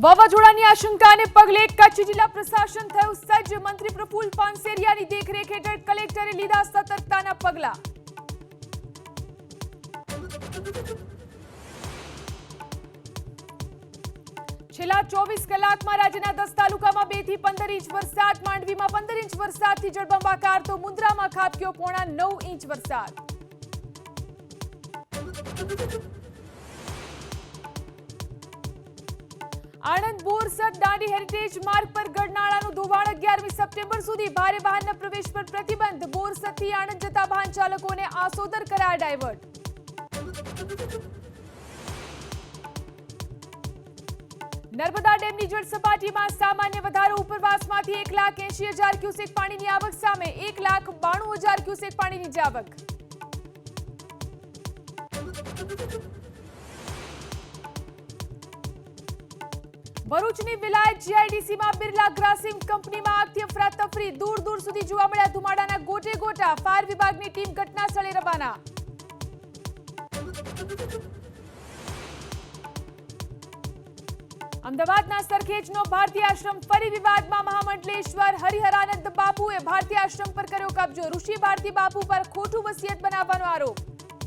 વાવાઝોડાની આશંકાને પગલે કચ્છ જિલ્લા પ્રશાસન થયું સજ્જ। મંત્રી પ્રફુલ્લ પાનસેરિયાની દેખરેખ હેઠળ કલેક્ટરે લીધા સતર્કતાના પગલાં। છેલ્લા 24 કલાકમાં રાજ્યના 10 તાલુકામાં 2 થી 15 ઇંચ વરસાદ। માંડવીમાં 15 ઇંચ વરસાદથી જળબંબાકાર તો મુન્દ્રામાં ખાબક્યો પોણા 9 ઇંચ વરસાદ। આણંદ બોરસદ દાંડી હેરિટેજ માર્ગ પર ગરનાળાનું ધોવાણ 11મી સપ્ટેમ્બર સુધી। ભારે વાહનના પ્રવેશ પર પ્રતિબંધ। બોરસદથી આણંદ જતા વાહન ચાલકોને આસોદર કરાયા ડાયવર્ટ। નર્મદા ડેમની જળ સપાટીમાં સામાન્ય વધારો। ઉપરવાસમાંથી 1,80,000 ક્યુસેક પાણીની આવક સામે 1,92,000 ક્યુસેક પાણીની આવક। ભરૂચની વિલાયત જીઆઈડીસીમાં બિરલા ગ્રાસિમ કંપનીમાં આગથી અફરાતફરી। દૂર દૂર સુધી જોવા મળ્યા ધુમાડાના ગોટે ગોટા। ફાયર વિભાગની ટીમ ઘટના સ્થળે રવાના। અમદાવાદના સરખેજનો ભારતીય આશ્રમ ફરી વિવાદમાં। મહામંડલેશ્વર હરિહરાનંદ બાપુએ ભારતીય આશ્રમ પર કર્યો કબજો। ઋષિ ભારતી બાપુ પર ખોટું વસિયત બનાવવાનો આરોપ।